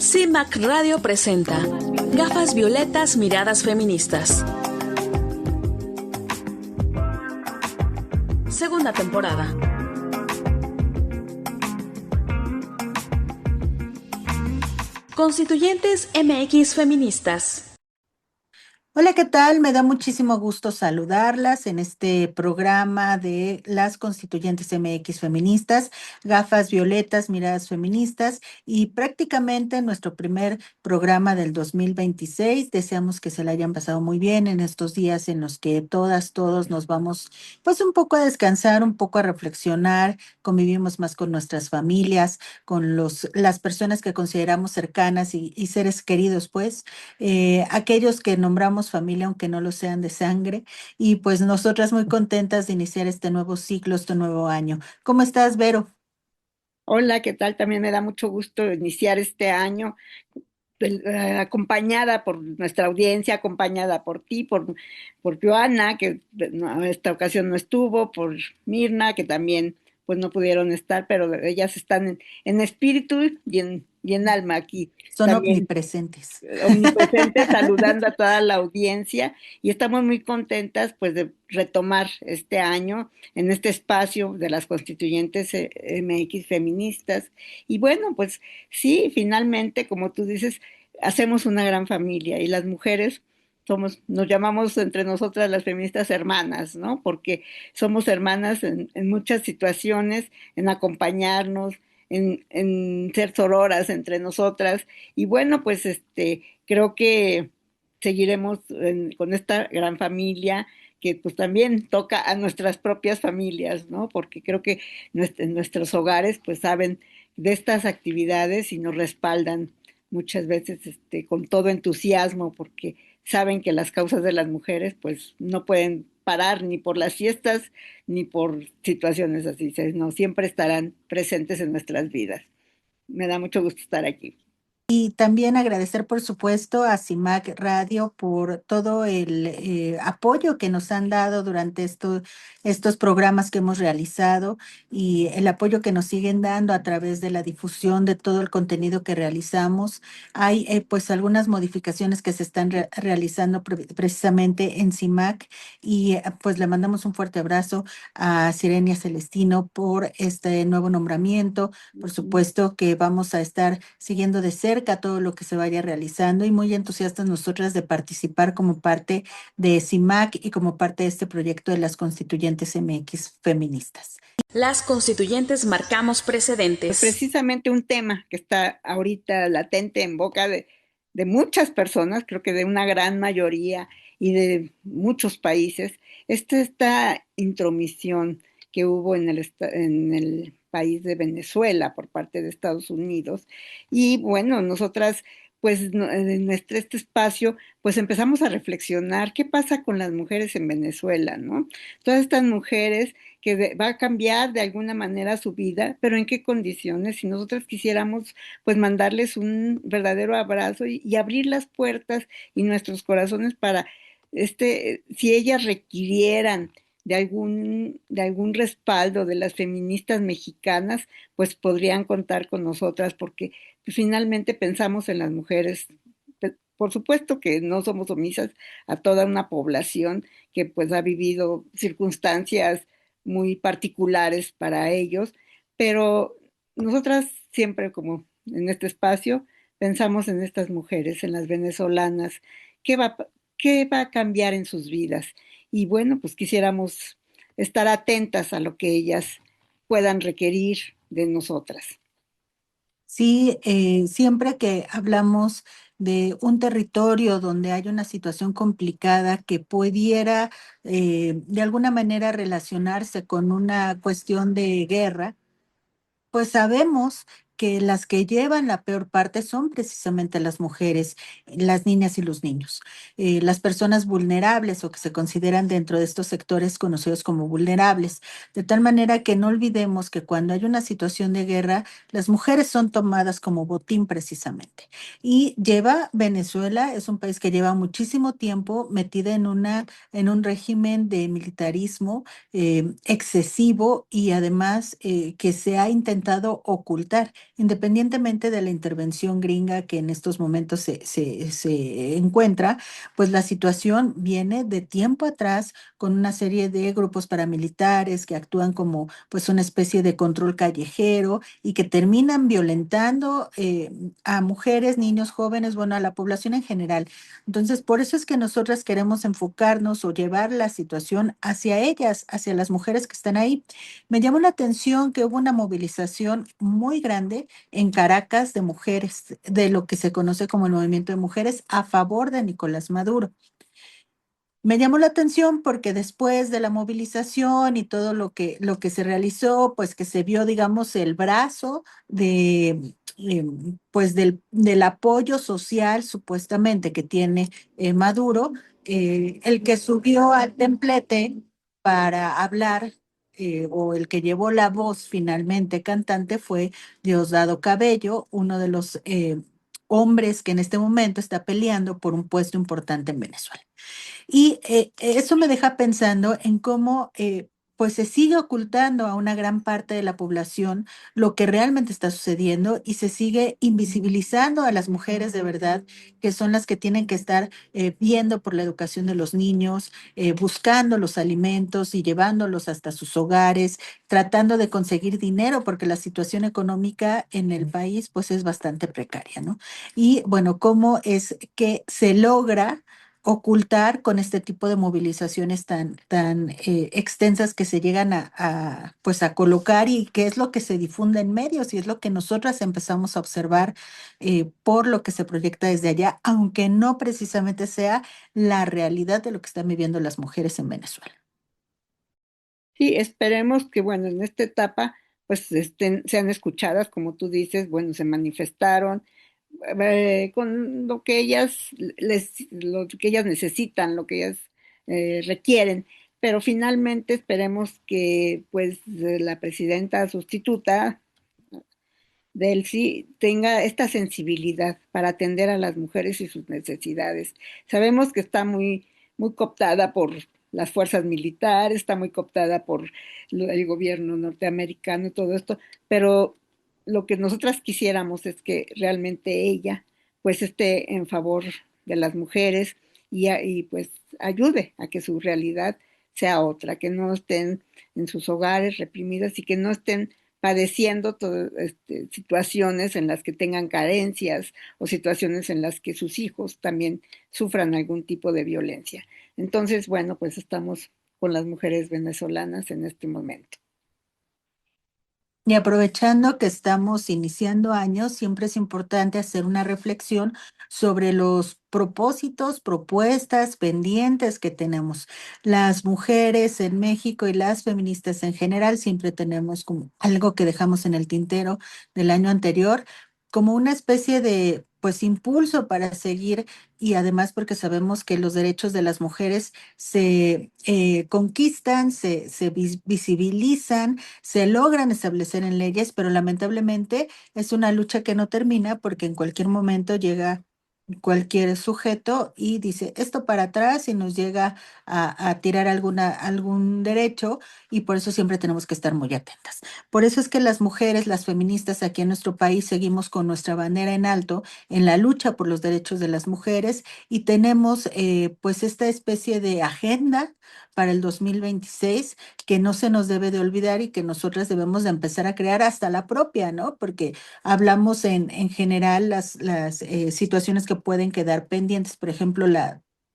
CIMAC Radio presenta Gafas Violetas, Miradas Feministas. Segunda temporada. Constituyentes MX Feministas. Hola, ¿qué tal? Me da muchísimo gusto saludarlas en este programa de las Constituyentes MX Feministas, Gafas Violetas, Miradas Feministas y prácticamente nuestro primer programa del 2026. Deseamos que se la hayan pasado muy bien en estos días en los que todos nos vamos pues un poco a descansar, un poco a reflexionar, convivimos más con nuestras familias, con las personas que consideramos cercanas y seres queridos, pues aquellos que nombramos familia, aunque no lo sean de sangre, y pues nosotras muy contentas de iniciar este nuevo ciclo, este nuevo año. ¿Cómo estás, Vero? Hola, ¿qué tal? También me da mucho gusto iniciar este año acompañada por nuestra audiencia, acompañada por ti, por Joana, que esta ocasión no estuvo, por Mirna, que también pues no pudieron estar, pero ellas están en espíritu y en alma aquí Son también omnipresentes. omnipresente saludando a toda la audiencia y estamos muy contentas pues de retomar este año en este espacio de las constituyentes MX feministas y bueno pues sí, finalmente como tú dices hacemos una gran familia y las mujeres nos llamamos entre nosotras las feministas hermanas, ¿no? Porque somos hermanas en muchas situaciones, en acompañarnos, en ser sororas entre nosotras y bueno, pues creo que seguiremos con esta gran familia que pues también toca a nuestras propias familias, ¿no? Porque creo que en nuestros hogares pues saben de estas actividades y nos respaldan muchas veces con todo entusiasmo porque saben que las causas de las mujeres pues no pueden parar ni por las fiestas ni por situaciones así, no, siempre estarán presentes en nuestras vidas. Me da mucho gusto estar aquí. Y también agradecer, por supuesto, a CIMAC Radio por todo el apoyo que nos han dado durante estos programas que hemos realizado y el apoyo que nos siguen dando a través de la difusión de todo el contenido que realizamos. Hay pues algunas modificaciones que se están realizando precisamente en CIMAC y pues le mandamos un fuerte abrazo a Sirenia Celestino por este nuevo nombramiento. Por supuesto que vamos a estar siguiendo de cerca todo lo que se vaya realizando y muy entusiastas nosotras de participar como parte de CIMAC y como parte de este proyecto de las Constituyentes MX Feministas. Las constituyentes marcamos precedentes. Precisamente un tema que está ahorita latente en boca de muchas personas, creo que de una gran mayoría y de muchos países, esta intromisión que hubo en el país de Venezuela por parte de Estados Unidos. Y bueno, nosotras, pues en este espacio, pues empezamos a reflexionar qué pasa con las mujeres en Venezuela, ¿no? Todas estas mujeres que va a cambiar de alguna manera su vida, pero en qué condiciones. Si nosotros quisiéramos, pues mandarles un verdadero abrazo y abrir las puertas y nuestros corazones para, si ellas requirieran de algún respaldo de las feministas mexicanas, pues podrían contar con nosotras, porque pues, finalmente pensamos en las mujeres. Por supuesto que no somos omisas a toda una población que pues ha vivido circunstancias muy particulares para ellos, pero nosotras siempre como en este espacio pensamos en estas mujeres, en las venezolanas, qué va, qué va a cambiar en sus vidas. Y bueno, pues quisiéramos estar atentas a lo que ellas puedan requerir de nosotras. Sí, siempre que hablamos de un territorio donde hay una situación complicada que pudiera de alguna manera relacionarse con una cuestión de guerra, pues sabemos que las que llevan la peor parte son precisamente las mujeres, las niñas y los niños. Las personas vulnerables o que se consideran dentro de estos sectores conocidos como vulnerables. De tal manera que no olvidemos que cuando hay una situación de guerra, las mujeres son tomadas como botín precisamente. Y Venezuela, es un país que lleva muchísimo tiempo metida en un régimen de militarismo excesivo y además que se ha intentado ocultar independientemente de la intervención gringa que en estos momentos se encuentra, pues la situación viene de tiempo atrás con una serie de grupos paramilitares que actúan como pues una especie de control callejero y que terminan violentando a mujeres, niños, jóvenes, bueno, a la población en general. Entonces, por eso es que nosotras queremos enfocarnos o llevar la situación hacia ellas, hacia las mujeres que están ahí. Me llamó la atención que hubo una movilización muy grande en Caracas de mujeres, de lo que se conoce como el movimiento de mujeres a favor de Nicolás Maduro. Me llamó la atención porque después de la movilización y todo lo que se realizó, pues que se vio, digamos, el brazo pues del apoyo social supuestamente que tiene Maduro, el que subió al templete para hablar, o el que llevó la voz finalmente cantante fue Diosdado Cabello, uno de los hombres que en este momento está peleando por un puesto importante en Venezuela. Y eso me deja pensando en cómo pues se sigue ocultando a una gran parte de la población lo que realmente está sucediendo y se sigue invisibilizando a las mujeres de verdad, que son las que tienen que estar viendo por la educación de los niños, buscando los alimentos y llevándolos hasta sus hogares, tratando de conseguir dinero porque la situación económica en el país pues es bastante precaria, ¿no? Y bueno, ¿cómo es que se logra ocultar con este tipo de movilizaciones tan extensas que se llegan pues a colocar y qué es lo que se difunde en medios y es lo que nosotras empezamos a observar por lo que se proyecta desde allá, aunque no precisamente sea la realidad de lo que están viviendo las mujeres en Venezuela. Sí, esperemos que, bueno, en esta etapa, pues sean escuchadas, como tú dices, bueno, se manifestaron con lo que ellas necesitan, lo que ellas requieren, pero finalmente esperemos que, pues, la presidenta sustituta, Delcy, tenga esta sensibilidad para atender a las mujeres y sus necesidades. Sabemos que está muy cooptada por las fuerzas militares, está muy cooptada por el gobierno norteamericano y todo esto, pero lo que nosotras quisiéramos es que realmente ella pues esté en favor de las mujeres y pues ayude a que su realidad sea otra, que no estén en sus hogares reprimidas y que no estén padeciendo situaciones en las que tengan carencias o situaciones en las que sus hijos también sufran algún tipo de violencia. Entonces, bueno, pues estamos con las mujeres venezolanas en este momento. Y aprovechando que estamos iniciando años, siempre es importante hacer una reflexión sobre los propósitos, propuestas, pendientes que tenemos. Las mujeres en México y las feministas en general siempre tenemos como algo que dejamos en el tintero del año anterior, como una especie de pues impulso para seguir y además porque sabemos que los derechos de las mujeres se conquistan, se visibilizan, se logran establecer en leyes, pero lamentablemente es una lucha que no termina porque en cualquier momento llega cualquier sujeto y dice esto para atrás y nos llega a tirar algún derecho y por eso siempre tenemos que estar muy atentas. Por eso es que las mujeres, las feministas aquí en nuestro país seguimos con nuestra bandera en alto en la lucha por los derechos de las mujeres y tenemos pues esta especie de agenda para el 2026 que no se nos debe de olvidar y que nosotras debemos de empezar a crear hasta la propia, ¿no? Porque hablamos en general las situaciones que pueden quedar pendientes, por ejemplo,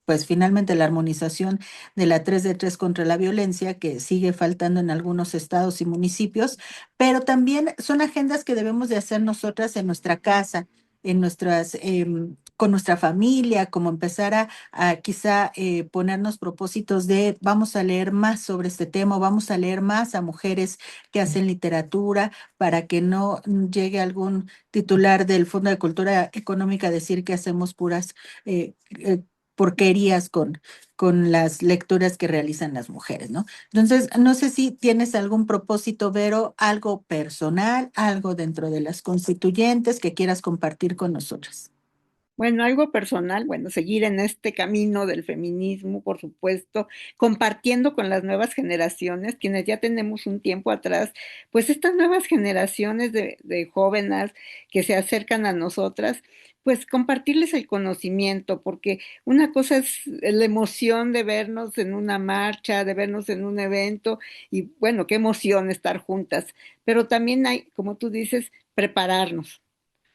pues finalmente la armonización de la 3 de 3 contra la violencia, que sigue faltando en algunos estados y municipios, pero también son agendas que debemos de hacer nosotras en nuestra casa, en con nuestra familia, como empezar a quizá ponernos propósitos de vamos a leer más sobre este tema, vamos a leer más a mujeres que hacen literatura para que no llegue algún titular del Fondo de Cultura Económica a decir que hacemos puras porquerías con las lecturas que realizan las mujeres, ¿no? Entonces, no sé si tienes algún propósito, Vero, algo personal, algo dentro de las constituyentes que quieras compartir con nosotros. Bueno, algo personal, bueno, seguir en este camino del feminismo, por supuesto, compartiendo con las nuevas generaciones, quienes ya tenemos un tiempo atrás, pues estas nuevas generaciones de jóvenes que se acercan a nosotras, pues compartirles el conocimiento, porque una cosa es la emoción de vernos en una marcha, de vernos en un evento, y bueno, qué emoción estar juntas, pero también hay, como tú dices, prepararnos,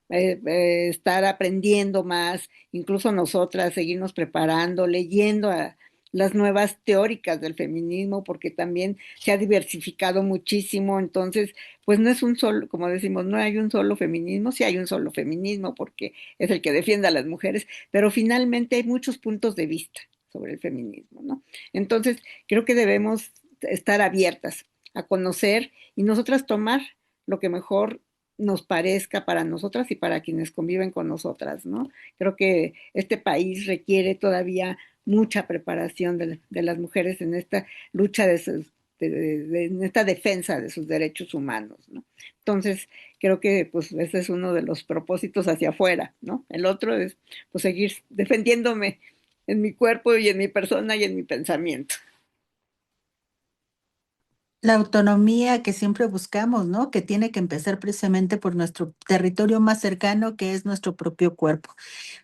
estar aprendiendo más, incluso nosotras seguirnos preparando, leyendo a las nuevas teóricas del feminismo, porque también se ha diversificado muchísimo, entonces, pues no es un solo, como decimos, no hay un solo feminismo, sí hay un solo feminismo, porque es el que defiende a las mujeres, pero finalmente hay muchos puntos de vista sobre el feminismo, ¿no? Entonces, creo que debemos estar abiertas a conocer y nosotras tomar lo que mejor nos parezca para nosotras y para quienes conviven con nosotras, ¿no? Creo que este país requiere todavía mucha preparación de las mujeres en esta lucha en esta defensa de sus derechos humanos, ¿no? Entonces, creo que pues ese es uno de los propósitos hacia afuera, ¿no? El otro es pues seguir defendiéndome en mi cuerpo y en mi persona y en mi pensamiento. La autonomía que siempre buscamos, ¿no? Que tiene que empezar precisamente por nuestro territorio más cercano, que es nuestro propio cuerpo.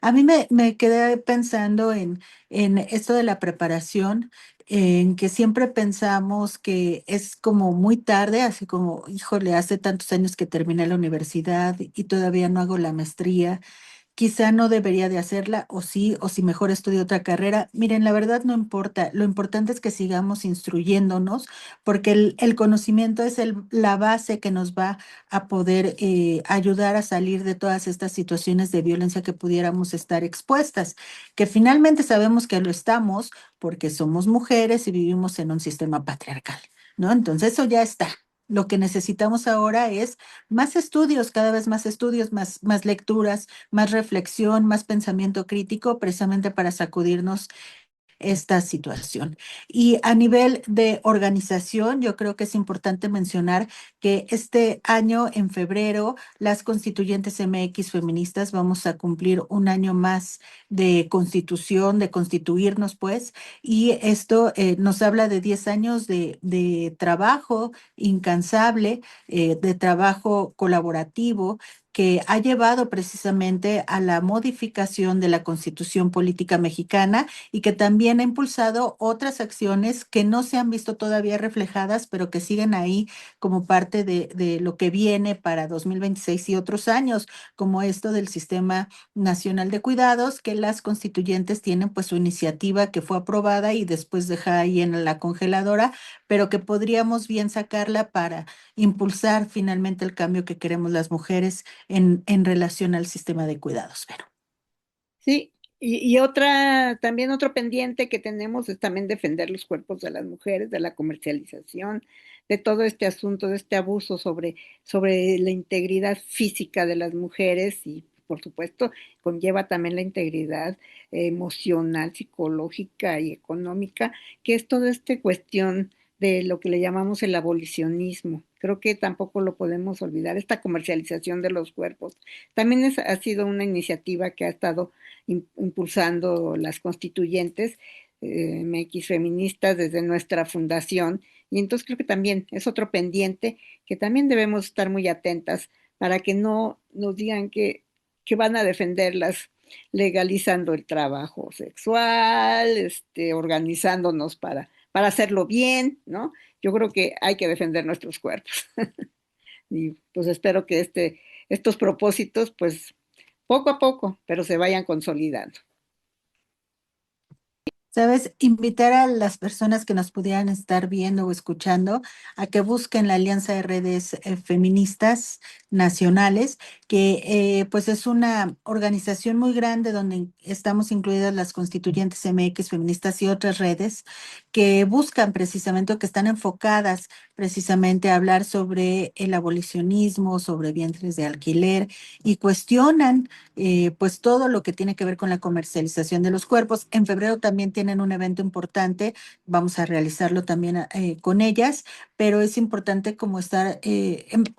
A mí me quedé pensando en esto de la preparación, en que siempre pensamos que es como muy tarde, así como, híjole, hace tantos años que terminé la universidad y todavía no hago la maestría. Quizá no debería de hacerla, o sí, o si mejor estudio otra carrera. Miren, la verdad no importa. Lo importante es que sigamos instruyéndonos, porque el conocimiento es la base que nos va a poder ayudar a salir de todas estas situaciones de violencia que pudiéramos estar expuestas, que finalmente sabemos que lo estamos porque somos mujeres y vivimos en un sistema patriarcal, ¿no? Entonces eso ya está. Lo que necesitamos ahora es más estudios, cada vez más estudios, más lecturas, más reflexión, más pensamiento crítico, precisamente para sacudirnos esta situación. Y a nivel de organización, yo creo que es importante mencionar que este año, en febrero, las constituyentes MX feministas vamos a cumplir un año más de constitución, de constituirnos, pues, y esto nos habla de 10 años de trabajo incansable, de trabajo colaborativo que ha llevado precisamente a la modificación de la Constitución Política Mexicana y que también ha impulsado otras acciones que no se han visto todavía reflejadas, pero que siguen ahí como parte de lo que viene para 2026 y otros años, como esto del Sistema Nacional de Cuidados, que las constituyentes tienen pues su iniciativa que fue aprobada y después deja ahí en la congeladora, pero que podríamos bien sacarla para impulsar finalmente el cambio que queremos las mujeres en relación al sistema de cuidados, pero. Sí, y otra, también otro pendiente que tenemos es también defender los cuerpos de las mujeres, de la comercialización, de todo este asunto, de este abuso sobre la integridad física de las mujeres y, por supuesto, conlleva también la integridad emocional, psicológica y económica, que es toda esta cuestión de lo que le llamamos el abolicionismo. Creo que tampoco lo podemos olvidar, esta comercialización de los cuerpos. También ha sido una iniciativa que ha estado impulsando las constituyentes MX feministas desde nuestra fundación. Y entonces creo que también es otro pendiente que también debemos estar muy atentas para que no nos digan que van a defenderlas legalizando el trabajo sexual, organizándonos para hacerlo bien, ¿no? Yo creo que hay que defender nuestros cuerpos. Y pues espero que estos propósitos, pues poco a poco, pero se vayan consolidando. ¿Sabes? Invitar a las personas que nos pudieran estar viendo o escuchando a que busquen la Alianza de Redes Feministas Nacionales, que pues es una organización muy grande donde estamos incluidas las constituyentes MX feministas y otras redes que buscan precisamente o que están enfocadas precisamente a hablar sobre el abolicionismo, sobre vientres de alquiler y cuestionan pues todo lo que tiene que ver con la comercialización de los cuerpos. En febrero también tiene tienen un evento importante, vamos a realizarlo también con ellas, pero es importante como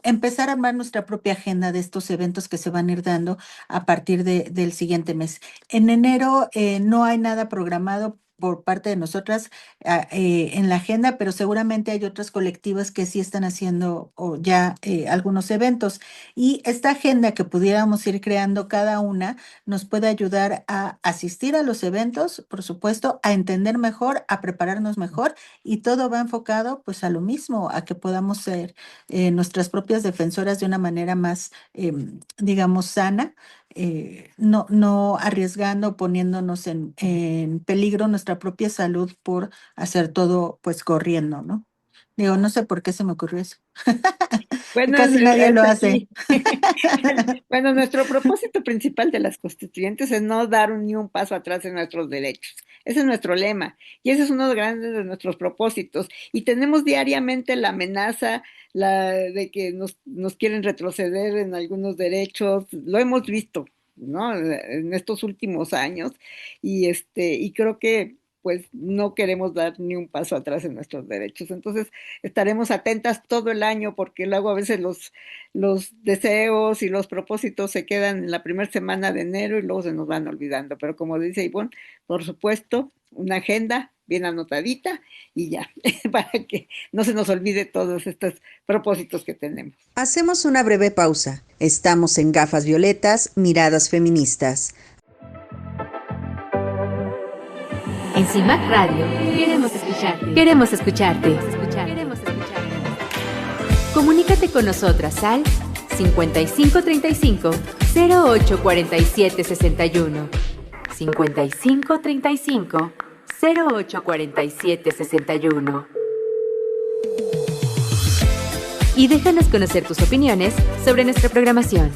empezar a armar nuestra propia agenda de estos eventos que se van a ir dando a partir del siguiente mes. En enero no hay nada programado por parte de nosotras en la agenda, pero seguramente hay otras colectivas que sí están haciendo ya algunos eventos. Y esta agenda que pudiéramos ir creando cada una nos puede ayudar a asistir a los eventos, por supuesto, a entender mejor, a prepararnos mejor, y todo va enfocado pues a lo mismo, a que podamos ser nuestras propias defensoras de una manera más, digamos, sana. No arriesgando, poniéndonos en peligro nuestra propia salud por hacer todo pues corriendo, ¿no? Digo, no sé por qué se me ocurrió eso. Bueno, Casi nadie lo hace. Bueno, nuestro propósito principal de las constituyentes es no dar ni un paso atrás en nuestros derechos. Ese es nuestro lema y ese es uno de grandes de nuestros propósitos. Y tenemos diariamente la amenaza de que nos quieren retroceder en algunos derechos. Lo hemos visto, ¿no? En estos últimos años y creo que pues no queremos dar ni un paso atrás en nuestros derechos. Entonces estaremos atentas todo el año porque luego a veces los deseos y los propósitos se quedan en la primera semana de enero y luego se nos van olvidando. Pero como dice Ivonne, por supuesto, una agenda bien anotadita y ya, para que no se nos olvide todos estos propósitos que tenemos. Hacemos una breve pausa. Estamos en Gafas Violetas, Miradas Feministas. En CIMAC Radio queremos escucharte. Queremos escucharte. Comunícate con nosotras al 5535 0847 61. 5535 0847 61. Y déjanos conocer tus opiniones sobre nuestra programación.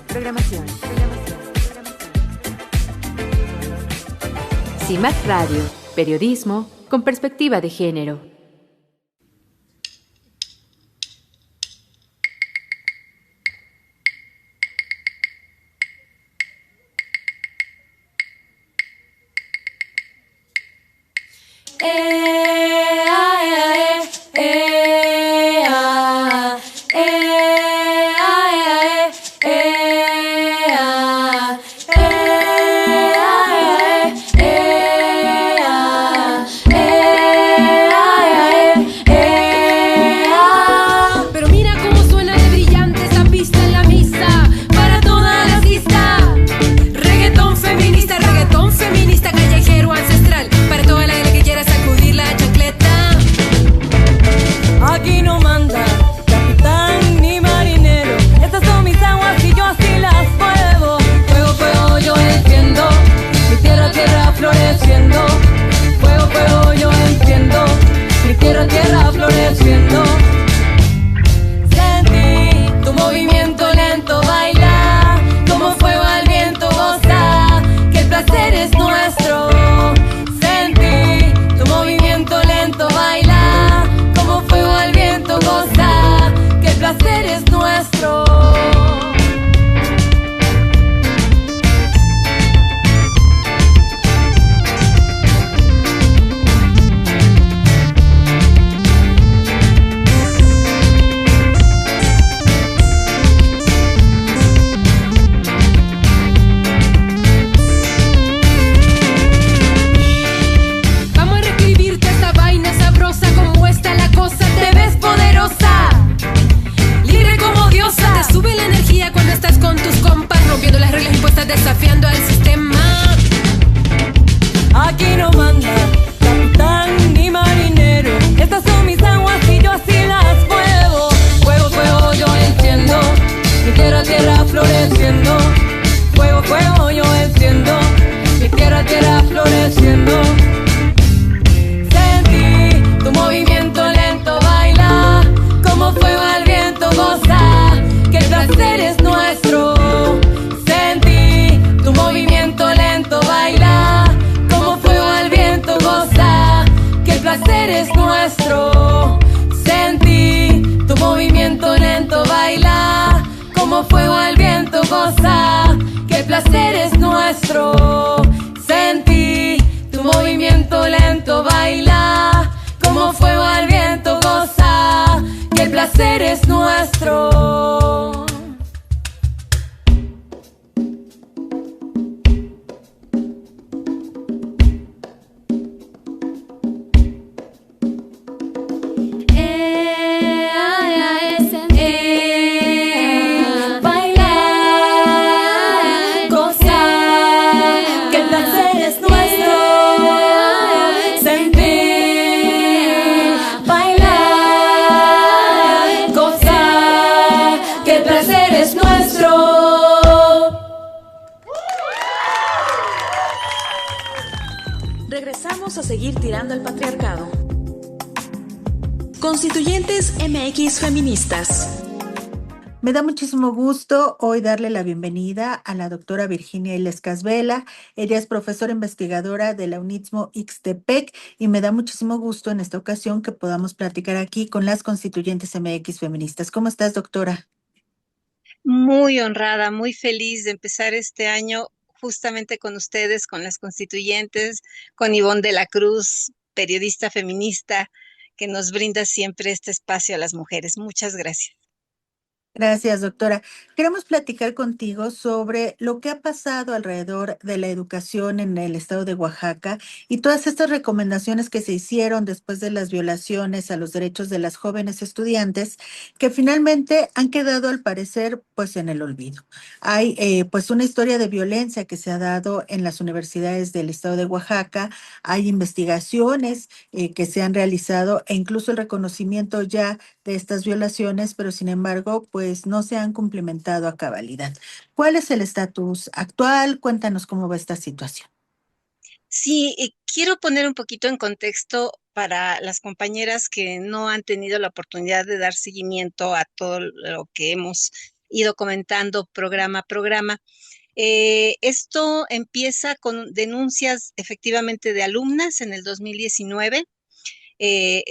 CIMAC Radio. Periodismo con perspectiva de género. placer es nuestro. Sentí tu movimiento lento. placer es nuestro. Bailar, gozar, que el placer es nuestro. Sentir, bailar, gozar, que el placer es nuestro. Regresamos a seguir tirando el patriarcado. Constituyentes MX Feministas. Me da muchísimo gusto hoy darle la bienvenida a la doctora Virginia Illescas Vela. Ella es profesora investigadora de la UNITSMO Ixtepec y me da muchísimo gusto en esta ocasión que podamos platicar aquí con las Constituyentes MX Feministas. ¿Cómo estás, doctora? Muy honrada, muy feliz de empezar este año justamente con ustedes, con las constituyentes, con Ivonne de la Cruz, periodista feminista, que nos brinda siempre este espacio a las mujeres. Muchas gracias. Gracias, doctora. Queremos platicar contigo sobre lo que ha pasado alrededor de la educación en el estado de Oaxaca y todas estas recomendaciones que se hicieron después de las violaciones a los derechos de las jóvenes estudiantes que finalmente han quedado, al parecer, pues en el olvido. Hay pues una historia de violencia que se ha dado en las universidades del estado de Oaxaca, hay investigaciones que se han realizado e incluso el reconocimiento ya de estas violaciones, pero sin embargo, pues no se han cumplimentado a cabalidad. ¿Cuál es el estatus actual? Cuéntanos cómo va esta situación. Sí, quiero poner un poquito en contexto para las compañeras que no han tenido la oportunidad de dar seguimiento a todo lo que hemos ido comentando programa a programa. Esto empieza con denuncias efectivamente de alumnas en el 2019. En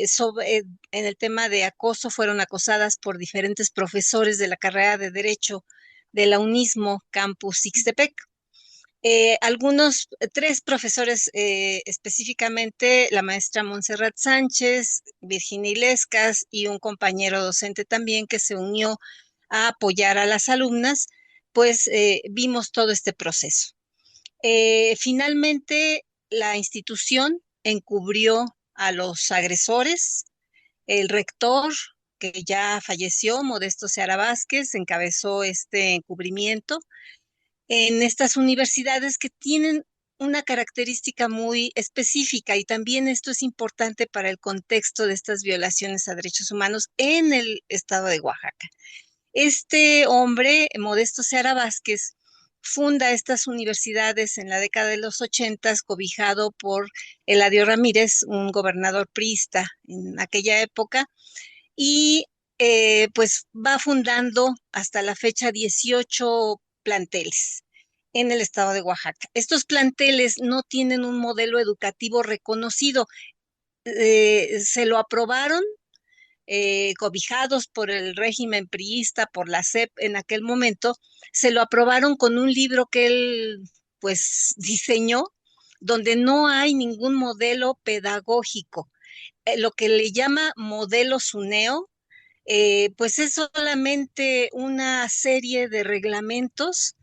el tema de acoso fueron acosadas por diferentes profesores de la carrera de Derecho de la UNISMO Campus Ixtepec. Tres profesores específicamente, la maestra Montserrat Sánchez, Virginia Illescas y un compañero docente también que se unió a apoyar a las alumnas, pues vimos todo este proceso. Finalmente, la institución encubrió a los agresores. El rector, que ya falleció, Modesto Seara Vázquez, encabezó este encubrimiento en estas universidades que tienen una característica muy específica y también esto es importante para el contexto de estas violaciones a derechos humanos en el estado de Oaxaca. Este hombre, Modesto Seara Vázquez, funda estas universidades en la década de los 80, cobijado por Eladio Ramírez, un gobernador priista en aquella época, y pues va fundando hasta la fecha 18 planteles en el estado de Oaxaca. Estos planteles no tienen un modelo educativo reconocido. Se lo aprobaron cobijados por el régimen priista, por la SEP en aquel momento, se lo aprobaron con un libro que él pues diseñó, donde no hay ningún modelo pedagógico. Lo que le llama modelo SUNEO, pues es solamente una serie de reglamentos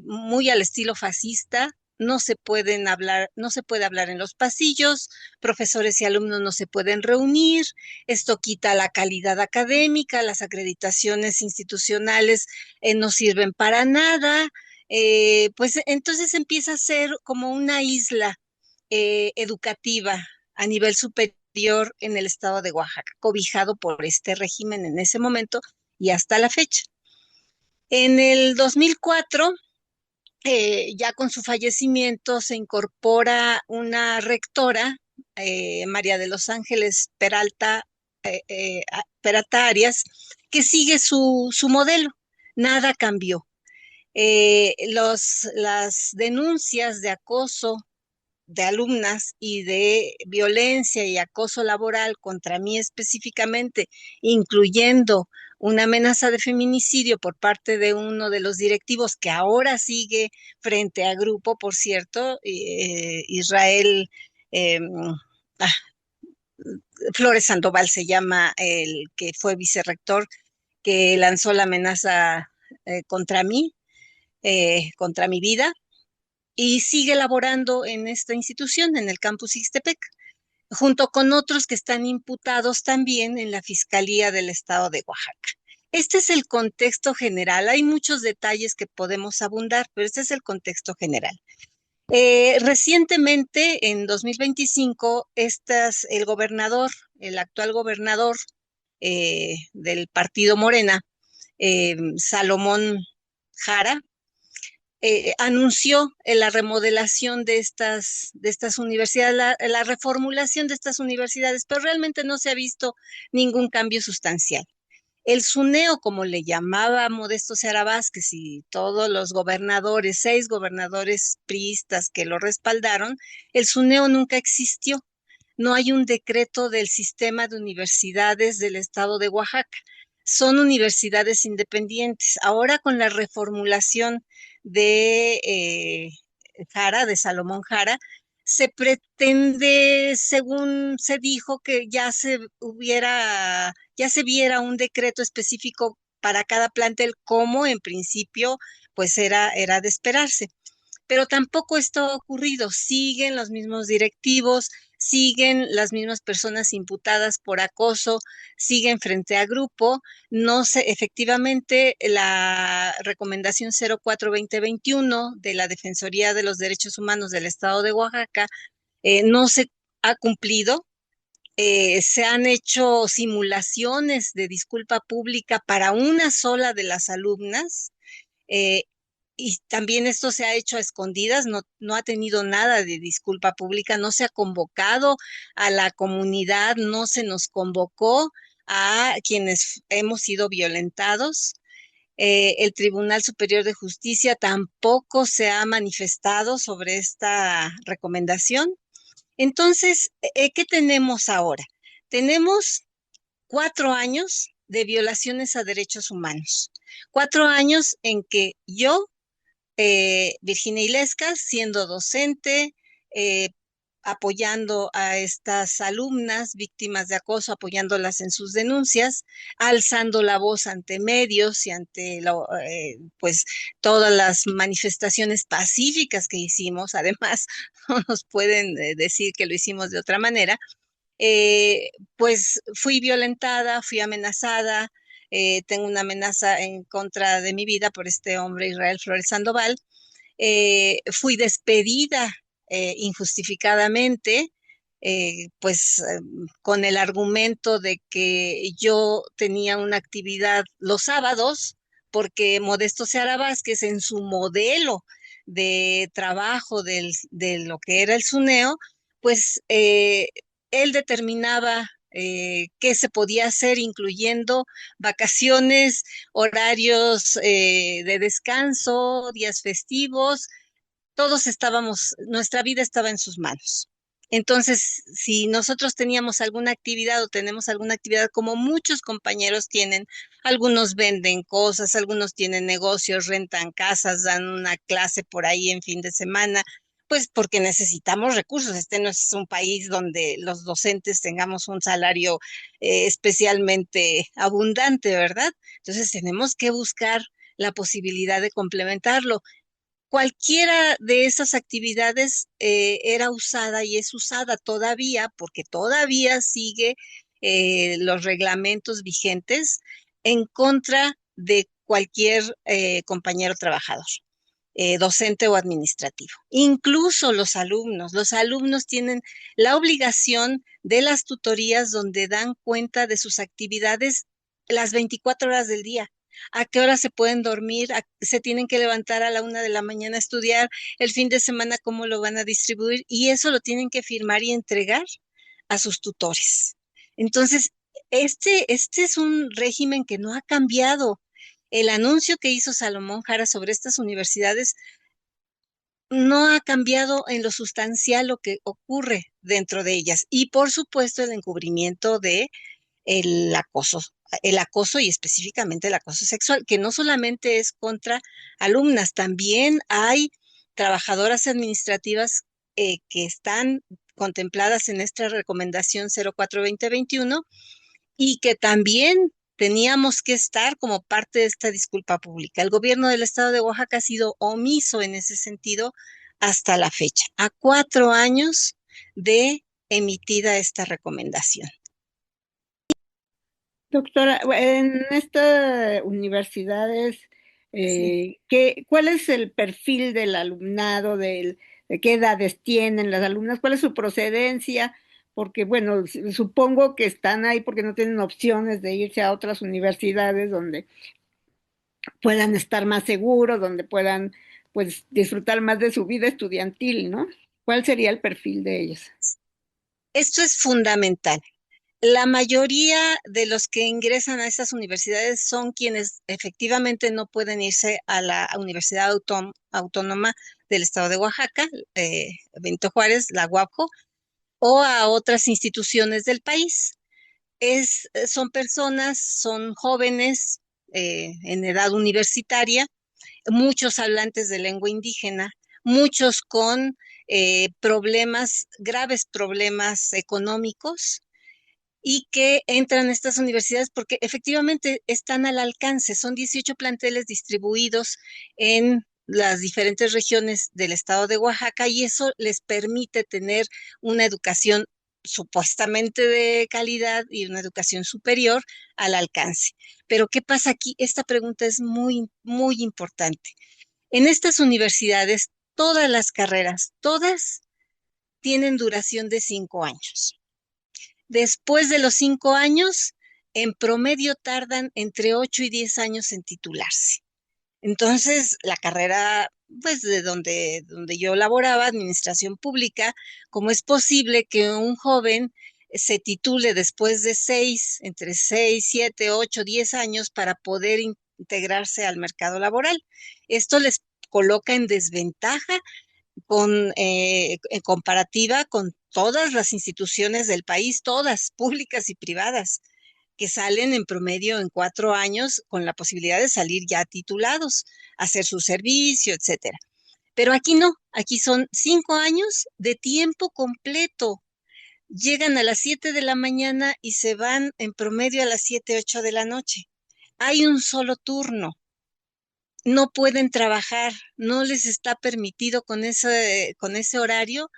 muy al estilo fascista. No se pueden hablar, no se puede hablar en los pasillos, profesores y alumnos no se pueden reunir, esto quita la calidad académica, las acreditaciones institucionales no sirven para nada, pues entonces empieza a ser como una isla educativa a nivel superior en el estado de Oaxaca, cobijado por este régimen en ese momento y hasta la fecha. En el 2004, ya con su fallecimiento, se incorpora una rectora, María de los Ángeles Peralta, Peralta Arias, que sigue su modelo. Nada cambió. Las denuncias de acoso de alumnas y de violencia y acoso laboral contra mí específicamente, incluyendo una amenaza de feminicidio por parte de uno de los directivos que ahora sigue frente a grupo, por cierto, Israel, Flores Sandoval se llama el que fue vicerrector, que lanzó la amenaza contra mí, contra mi vida, y sigue laborando en esta institución, en el campus Ixtepec, junto con otros que están imputados también en la Fiscalía del Estado de Oaxaca. Este es el contexto general. Hay muchos detalles que podemos abundar, pero este es el contexto general. Recientemente, en 2025, el gobernador, el actual gobernador del partido Morena, Salomón Jara, anunció la remodelación de estas universidades, la reformulación de estas universidades, pero realmente no se ha visto ningún cambio sustancial. El SUNEO, como le llamaba Modesto Seara Vázquez y todos los gobernadores, 6 gobernadores priistas que lo respaldaron, el SUNEO nunca existió. No hay un decreto del sistema de universidades del estado de Oaxaca. Son universidades independientes. Ahora con la reformulación de Jara, de Salomón Jara, se pretende, según se dijo, que ya se viera un decreto específico para cada plantel, como en principio pues era de esperarse. Pero tampoco esto ha ocurrido. Siguen los mismos directivos, siguen las mismas personas imputadas por acoso, siguen frente a grupo. No sé, efectivamente, la recomendación 04-2021 de la Defensoría de los Derechos Humanos del Estado de Oaxaca no se ha cumplido. Se han hecho simulaciones de disculpa pública para una sola de las alumnas. eh, y también esto se ha hecho a escondidas, no ha tenido nada de disculpa pública, no se ha convocado a la comunidad, no se nos convocó a quienes hemos sido violentados. El Tribunal Superior de Justicia tampoco se ha manifestado sobre esta recomendación. Entonces, ¿qué tenemos ahora? Tenemos 4 años de violaciones a derechos humanos, 4 años en que yo, Virginia Ilescas, siendo docente, eh, apoyando a estas alumnas víctimas de acoso, apoyándolas en sus denuncias, alzando la voz ante medios y ante pues todas las manifestaciones pacíficas que hicimos. Además, no nos pueden decir que lo hicimos de otra manera. Pues fui violentada, fui amenazada, tengo una amenaza en contra de mi vida por este hombre, Israel Flores Sandoval. Fui despedida injustificadamente, con el argumento de que yo tenía una actividad los sábados, porque Modesto Seara Vázquez, en su modelo de trabajo de lo que era el SUNEO, pues él determinaba qué se podía hacer, incluyendo vacaciones, horarios de descanso, días festivos. Todos nuestra vida estaba en sus manos. Entonces, si nosotros teníamos alguna actividad o tenemos alguna actividad, como muchos compañeros tienen, algunos venden cosas, algunos tienen negocios, rentan casas, dan una clase por ahí en fin de semana, pues porque necesitamos recursos. Este no es un país donde los docentes tengamos un salario especialmente abundante, ¿verdad? Entonces tenemos que buscar la posibilidad de complementarlo. Cualquiera de esas actividades era usada y es usada todavía, porque todavía sigue los reglamentos vigentes en contra de cualquier compañero trabajador, docente o administrativo. Incluso los alumnos tienen la obligación de las tutorías, donde dan cuenta de sus actividades las 24 horas del día. ¿A qué hora se pueden dormir? Se tienen que levantar a la 1 de la mañana a estudiar. El fin de semana, ¿cómo lo van a distribuir? Y eso lo tienen que firmar y entregar a sus tutores. Entonces, este es un régimen que no ha cambiado. El anuncio que hizo Salomón Jara sobre estas universidades no ha cambiado en lo sustancial lo que ocurre dentro de ellas. Y por supuesto, el encubrimiento de el acoso y específicamente el acoso sexual, que no solamente es contra alumnas, también hay trabajadoras administrativas que están contempladas en esta recomendación 04-2021 y que también teníamos que estar como parte de esta disculpa pública. El gobierno del estado de Oaxaca ha sido omiso en ese sentido hasta la fecha, a 4 años de emitida esta recomendación. Doctora, en estas universidades, ¿cuál es el perfil del alumnado, de qué edades tienen las alumnas, cuál es su procedencia? Porque, bueno, supongo que están ahí porque no tienen opciones de irse a otras universidades donde puedan estar más seguros, donde puedan, pues, disfrutar más de su vida estudiantil, ¿no? ¿Cuál sería el perfil de ellos? Esto es fundamental. La mayoría de los que ingresan a estas universidades son quienes efectivamente no pueden irse a la Universidad Autónoma del Estado de Oaxaca, Benito Juárez, la UAPJO, o a otras instituciones del país. Son personas, son jóvenes en edad universitaria, muchos hablantes de lengua indígena, muchos con graves problemas económicos, y que entran a estas universidades porque efectivamente están al alcance. Son 18 planteles distribuidos en las diferentes regiones del estado de Oaxaca y eso les permite tener una educación supuestamente de calidad y una educación superior al alcance. Pero ¿qué pasa aquí? Esta pregunta es muy, muy importante. En estas universidades, todas las carreras, todas tienen duración de 5 años. Después de los 5 años, en promedio tardan entre 8 y 10 años en titularse. Entonces, la carrera, pues de donde yo laboraba, administración pública, ¿cómo es posible que un joven se titule después de entre 6, 7, 8, 10 años para poder integrarse al mercado laboral? Esto les coloca en desventaja en comparativa con todas las instituciones del país, todas públicas y privadas, que salen en promedio en 4 años con la posibilidad de salir ya titulados, hacer su servicio, etcétera. Pero aquí no, aquí son 5 años de tiempo completo. Llegan a las 7 de la mañana y se van en promedio a las 7, 8 de la noche. Hay un solo turno. No pueden trabajar, no les está permitido con ese horario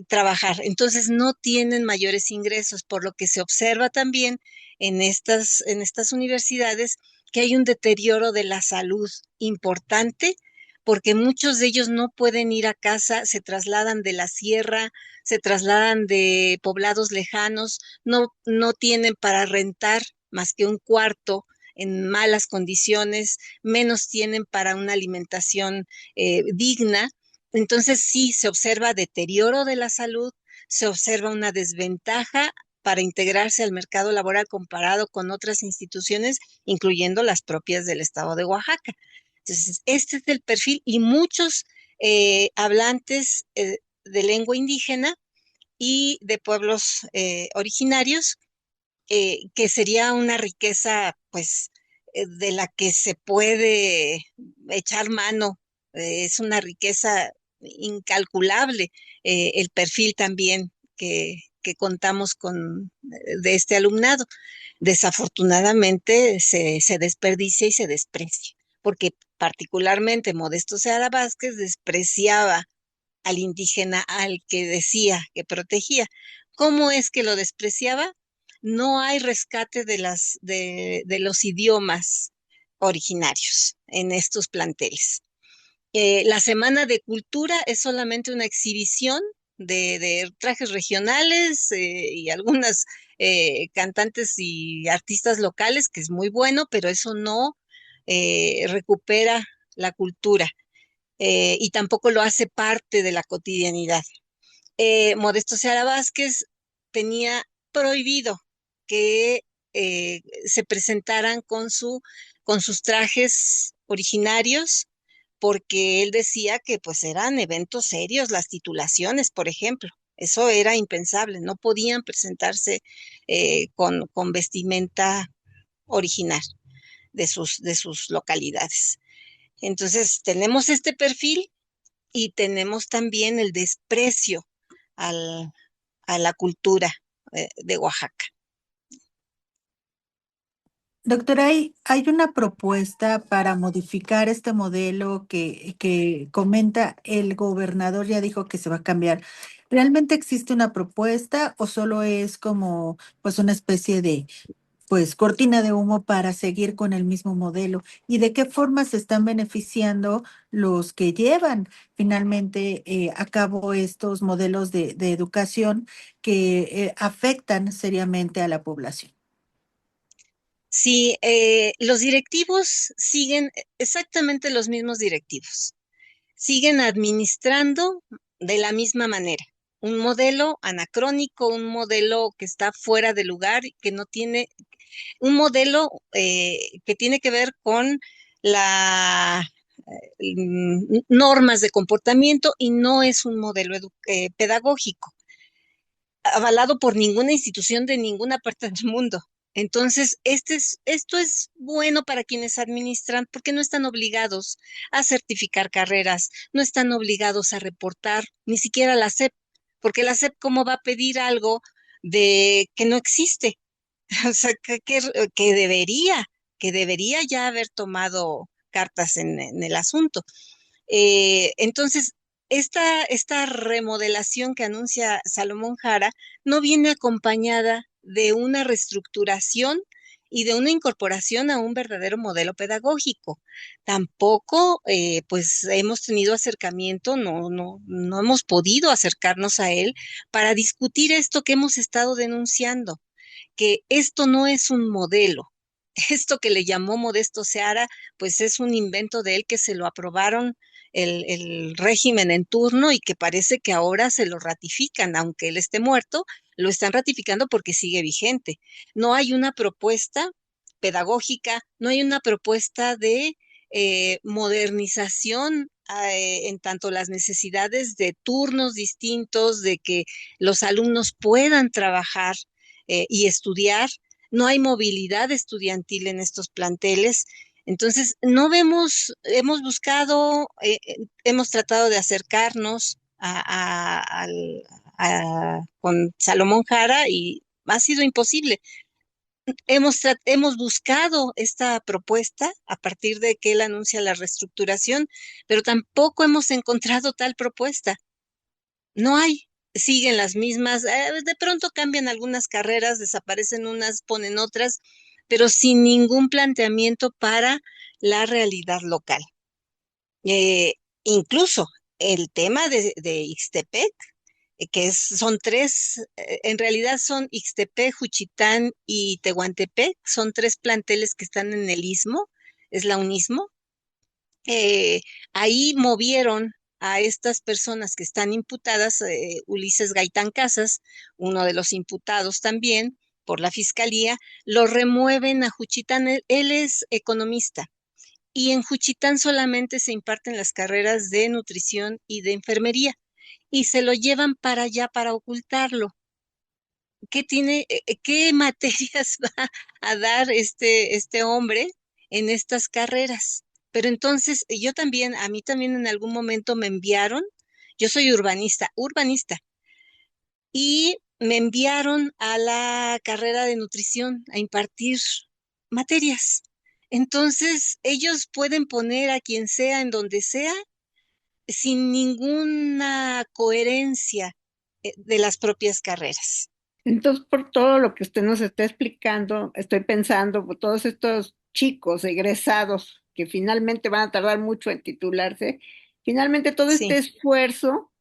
trabajar. Entonces no tienen mayores ingresos, por lo que se observa también en estas universidades que hay un deterioro de la salud importante, porque muchos de ellos no pueden ir a casa, se trasladan de la sierra, se trasladan de poblados lejanos, no tienen para rentar más que un cuarto en malas condiciones, menos tienen para una alimentación digna. Entonces sí se observa deterioro de la salud, se observa una desventaja para integrarse al mercado laboral comparado con otras instituciones, incluyendo las propias del estado de Oaxaca. Entonces, este es el perfil y muchos hablantes de lengua indígena y de pueblos originarios, que sería una riqueza, pues, de la que se puede echar mano. Es una riqueza incalculable, el perfil también que contamos con de este alumnado. Desafortunadamente se desperdicia y se desprecia, porque particularmente Modesto Seara Vázquez despreciaba al indígena al que decía que protegía. ¿Cómo es que lo despreciaba? No hay rescate de los idiomas originarios en estos planteles. La Semana de Cultura es solamente una exhibición de trajes regionales y algunas cantantes y artistas locales, que es muy bueno, pero eso no recupera la cultura y tampoco lo hace parte de la cotidianidad. Modesto Seara Vázquez tenía prohibido que se presentaran con sus trajes originarios, porque él decía que pues eran eventos serios, las titulaciones, por ejemplo. Eso era impensable, no podían presentarse con vestimenta original de sus localidades. Entonces, tenemos este perfil y tenemos también el desprecio al- a la cultura de Oaxaca. Doctora, hay una propuesta para modificar este modelo que comenta el gobernador, ya dijo que se va a cambiar. ¿Realmente existe una propuesta o solo es como pues una especie de pues cortina de humo para seguir con el mismo modelo? ¿Y de qué forma se están beneficiando los que llevan finalmente a cabo estos modelos de educación que afectan seriamente a la población? Sí, los directivos siguen exactamente los mismos directivos, siguen administrando de la misma manera. Un modelo anacrónico, un modelo que está fuera de lugar, que no tiene, un modelo que tiene que ver con la normas de comportamiento y no es un modelo pedagógico avalado por ninguna institución de ninguna parte del mundo. Entonces, esto es bueno para quienes administran porque no están obligados a certificar carreras, no están obligados a reportar, ni siquiera la SEP, porque la SEP cómo va a pedir algo de que no existe. O sea, que debería ya haber tomado cartas en el asunto. Entonces, esta remodelación que anuncia Salomón Jara no viene acompañada de una reestructuración y de una incorporación a un verdadero modelo pedagógico. Tampoco, pues, hemos tenido acercamiento, no hemos podido acercarnos a él para discutir esto que hemos estado denunciando, que esto no es un modelo. Esto que le llamó Modesto Seara, pues es un invento de él que se lo aprobaron el régimen en turno y que parece que ahora se lo ratifican, aunque él esté muerto, lo están ratificando porque sigue vigente. No hay una propuesta pedagógica, no hay una propuesta de modernización en tanto las necesidades de turnos distintos, de que los alumnos puedan trabajar y estudiar. No hay movilidad estudiantil en estos planteles. Entonces, no vemos, hemos buscado, hemos tratado de acercarnos con Salomón Jara y ha sido imposible. Hemos buscado esta propuesta a partir de que él anuncia la reestructuración, pero tampoco hemos encontrado tal propuesta. No hay, siguen las mismas, de pronto cambian algunas carreras, desaparecen unas, ponen otras, pero sin ningún planteamiento para la realidad local. Eh, Incluso el tema de Ixtepec, son tres, en realidad son Ixtepec, Juchitán y Tehuantepec, son tres planteles que están en el istmo, es la Unismo. eh, Ahí movieron a estas personas que están imputadas, Ulises Gaitán Casas, uno de los imputados también por la fiscalía, lo remueven a Juchitán. Él es economista y en Juchitán solamente se imparten las carreras de nutrición y de enfermería y se lo llevan para allá para ocultarlo. ¿Qué materias va a dar este hombre en estas carreras? Pero entonces yo también, a mí también en algún momento me enviaron, yo soy urbanista, y me enviaron a la carrera de nutrición a impartir materias. Entonces, ellos pueden poner a quien sea en donde sea sin ninguna coherencia de las propias carreras. Entonces, por todo lo que usted nos está explicando, estoy pensando por todos estos chicos egresados que finalmente van a tardar mucho en titularse, finalmente todo este Sí. esfuerzo,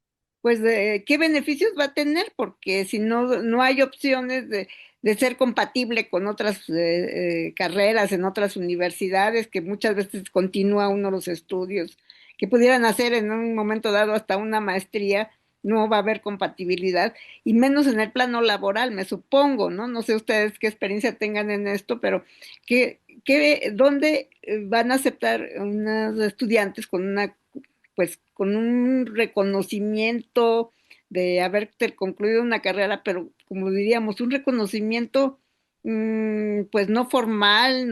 pues, ¿qué beneficios va a tener? Porque si no hay opciones de ser compatible con otras carreras en otras universidades, que muchas veces continúa uno los estudios, que pudieran hacer en un momento dado hasta una maestría, no va a haber compatibilidad y menos en el plano laboral, me supongo, ¿no? No sé ustedes qué experiencia tengan en esto, pero ¿dónde van a aceptar unos estudiantes con pues, con un reconocimiento de haber concluido una carrera, pero como diríamos, un reconocimiento, pues no formal,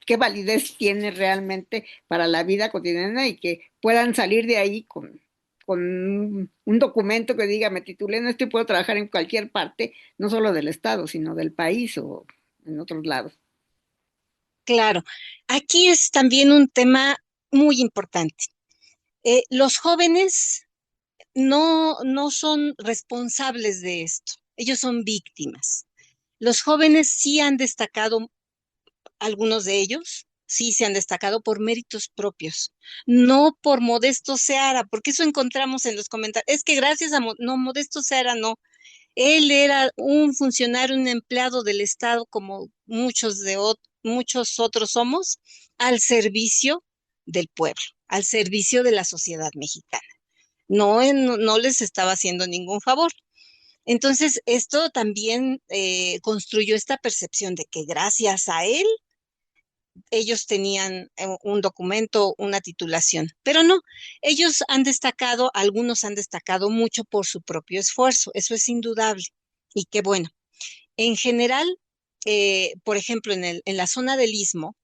qué validez tiene realmente para la vida cotidiana y que puedan salir de ahí con un documento que diga, me titulé en esto y puedo trabajar en cualquier parte, no solo del estado, sino del país o en otros lados. Claro, aquí es también un tema muy importante. Los jóvenes no son responsables de esto, ellos son víctimas. Los jóvenes sí han destacado, algunos de ellos, sí se han destacado por méritos propios, no por Modesto Seara, porque eso encontramos en los comentarios. Es que gracias a no, Modesto Seara no. Él era un funcionario, un empleado del Estado, como muchos otros somos, al servicio del pueblo, al servicio de la sociedad mexicana. No les estaba haciendo ningún favor. Entonces, esto también construyó esta percepción de que gracias a él ellos tenían un documento, una titulación, pero no, ellos han destacado, algunos han destacado mucho por su propio esfuerzo, eso es indudable. Y qué bueno. En general, por ejemplo, en la zona del Istmo,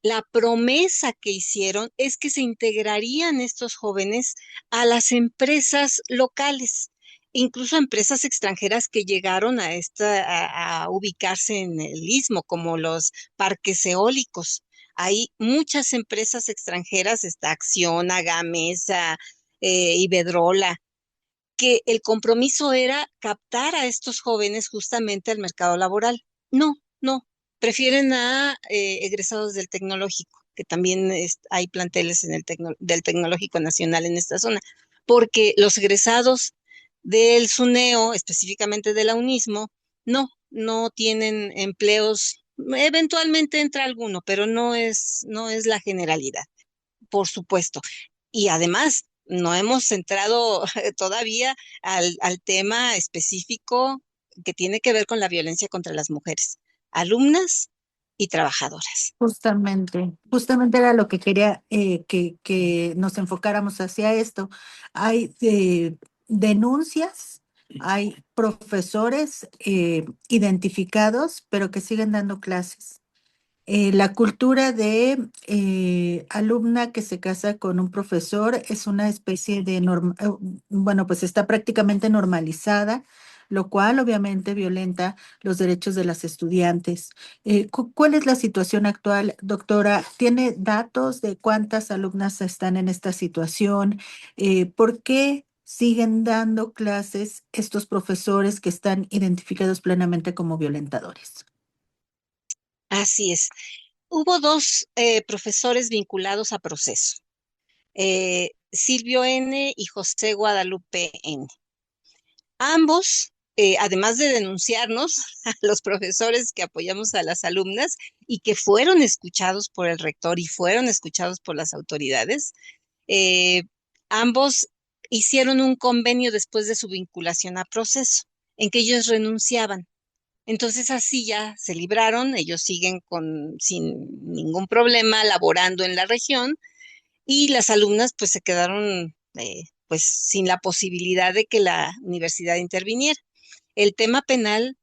la promesa que hicieron es que se integrarían estos jóvenes a las empresas locales, incluso a empresas extranjeras que llegaron a ubicarse en el Istmo, como los parques eólicos. Hay muchas empresas extranjeras, está Acciona, Gamesa, Iberdrola, que el compromiso era captar a estos jóvenes justamente al mercado laboral. No, prefieren a egresados del tecnológico, que también hay planteles del Tecnológico Nacional en esta zona, porque los egresados del SUNEO, específicamente de la UNISMO, no tienen empleos, eventualmente entra alguno, pero no es la generalidad, por supuesto. Y además, no hemos entrado todavía al tema específico que tiene que ver con la violencia contra las mujeres, alumnas y trabajadoras. Justamente era lo que quería que nos enfocáramos hacia esto. Hay denuncias, hay profesores identificados, pero que siguen dando clases. La cultura de alumna que se casa con un profesor es una especie de bueno, pues está prácticamente normalizada, lo cual obviamente violenta los derechos de las estudiantes. ¿Cuál es la situación actual, doctora? ¿Tiene datos de cuántas alumnas están en esta situación? ¿Por qué siguen dando clases estos profesores que están identificados plenamente como violentadores? Así es. Hubo dos profesores vinculados a proceso, Silvio N. y José Guadalupe N. Ambos, además de denunciarnos a los profesores que apoyamos a las alumnas y que fueron escuchados por el rector y fueron escuchados por las autoridades, eh, ambos hicieron un convenio después de su vinculación a proceso, en que ellos renunciaban. Entonces así ya se libraron, ellos siguen sin ningún problema laborando en la región y las alumnas pues se quedaron pues sin la posibilidad de que la universidad interviniera. El tema penal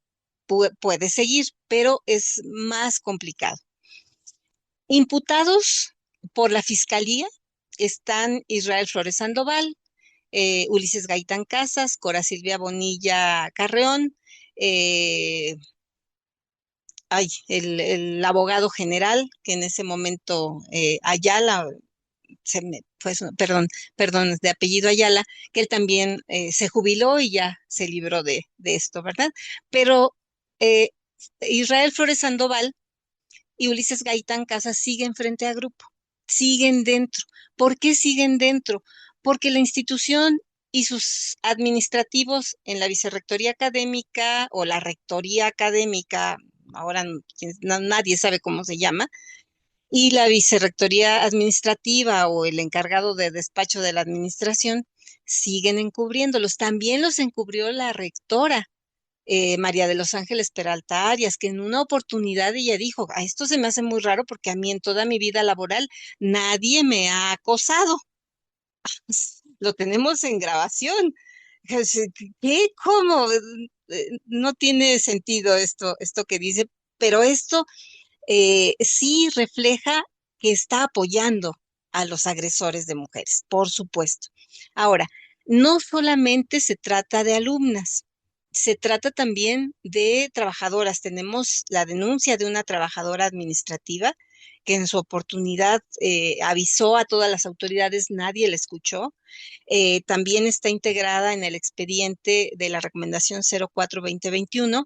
puede seguir, pero es más complicado. Imputados por la fiscalía están Israel Flores Sandoval, Ulises Gaitán Casas, Cora Silvia Bonilla Carreón, eh, el abogado general, que en ese momento Ayala, perdón, de apellido Ayala, que él también se jubiló y ya se libró de esto, ¿verdad? Pero eh, Israel Flores Sandoval y Ulises Gaitán Casas siguen frente a grupo, siguen dentro. ¿Por qué siguen dentro? Porque la institución y sus administrativos en la vicerrectoría académica o la rectoría académica, ahora nadie sabe cómo se llama, y la vicerrectoría administrativa o el encargado de despacho de la administración siguen encubriéndolos. También los encubrió la rectora, María de los Ángeles Peralta Arias, que en una oportunidad ella dijo, a esto se me hace muy raro porque a mí en toda mi vida laboral nadie me ha acosado. Lo tenemos en grabación. ¿Qué? ¿Cómo? No tiene sentido esto que dice, pero esto sí refleja que está apoyando a los agresores de mujeres, por supuesto. Ahora, no solamente se trata de alumnas, se trata también de trabajadoras. Tenemos la denuncia de una trabajadora administrativa que en su oportunidad avisó a todas las autoridades, nadie la escuchó. También está integrada en el expediente de la recomendación 04-2021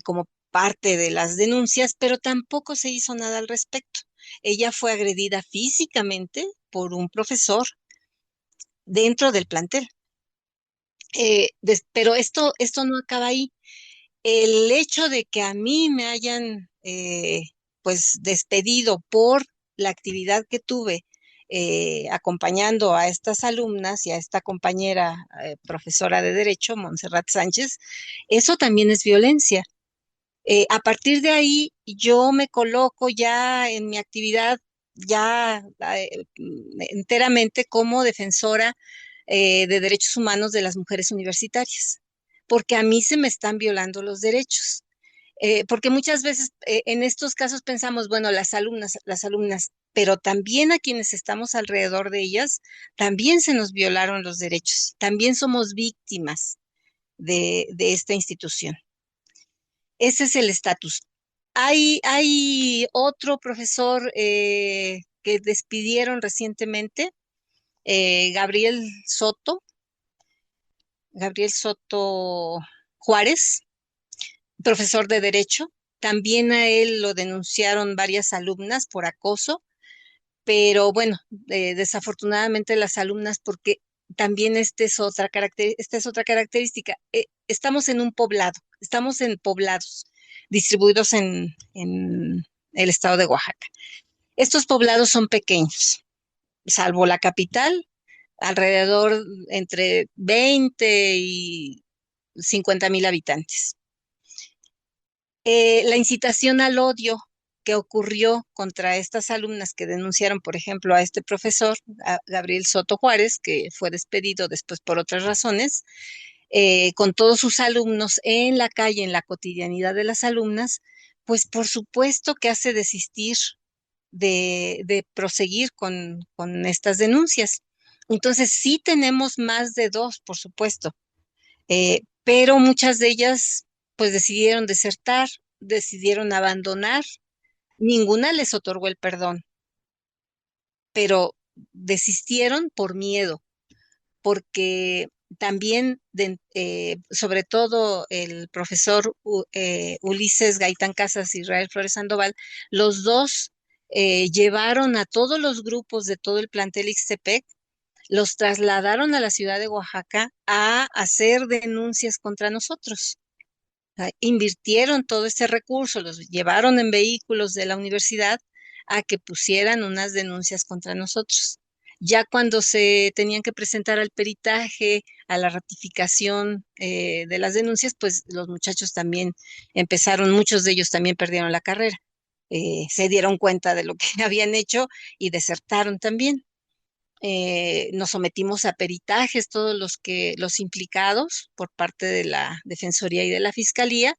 como parte de las denuncias, pero tampoco se hizo nada al respecto. Ella fue agredida físicamente por un profesor dentro del plantel. Pero esto no acaba ahí. El hecho de que a mí me hayan pues despedido por la actividad que tuve acompañando a estas alumnas y a esta compañera profesora de Derecho, Montserrat Sánchez, eso también es violencia. A partir de ahí, yo me coloco ya en mi actividad ya enteramente como defensora de derechos humanos de las mujeres universitarias, porque a mí se me están violando los derechos. Porque muchas veces en estos casos pensamos, bueno, las alumnas, pero también a quienes estamos alrededor de ellas, también se nos violaron los derechos, también somos víctimas de esta institución. Ese es el estatus. Hay otro profesor que despidieron recientemente, Gabriel Soto Juárez, profesor de Derecho. También a él lo denunciaron varias alumnas por acoso, pero bueno, desafortunadamente las alumnas, porque también esta es otra característica. Estamos en un poblado, estamos en poblados distribuidos en el estado de Oaxaca. Estos poblados son pequeños, salvo la capital, alrededor entre 20 y 50,000 habitantes. La incitación al odio que ocurrió contra estas alumnas que denunciaron, por ejemplo, a este profesor, a Gabriel Soto Juárez, que fue despedido después por otras razones, con todos sus alumnos en la calle, en la cotidianidad de las alumnas, pues por supuesto que hace desistir de proseguir con estas denuncias. Entonces, sí tenemos más de dos, por supuesto, pero muchas de ellas pues decidieron desertar, decidieron abandonar, ninguna les otorgó el perdón, pero desistieron por miedo, porque también, sobre todo el profesor Ulises Gaitán Casas y Israel Flores Sandoval, los dos llevaron a todos los grupos de todo el plantel Ixtepec, los trasladaron a la ciudad de Oaxaca a hacer denuncias contra nosotros. Invirtieron todo este recurso, los llevaron en vehículos de la universidad a que pusieran unas denuncias contra nosotros. Ya cuando se tenían que presentar al peritaje, a la ratificación de las denuncias, pues los muchachos también empezaron, muchos de ellos también perdieron la carrera. Se dieron cuenta de lo que habían hecho y desertaron también. Nos sometimos a peritajes todos los implicados por parte de la Defensoría y de la Fiscalía,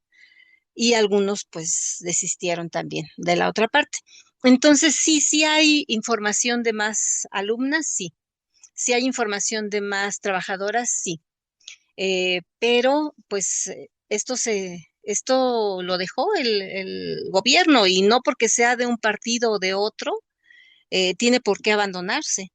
y algunos pues desistieron también de la otra parte. Entonces, sí hay información de más alumnas, sí. Sí hay información de más trabajadoras, sí. Pero pues esto lo dejó el gobierno, y no porque sea de un partido o de otro, tiene por qué abandonarse.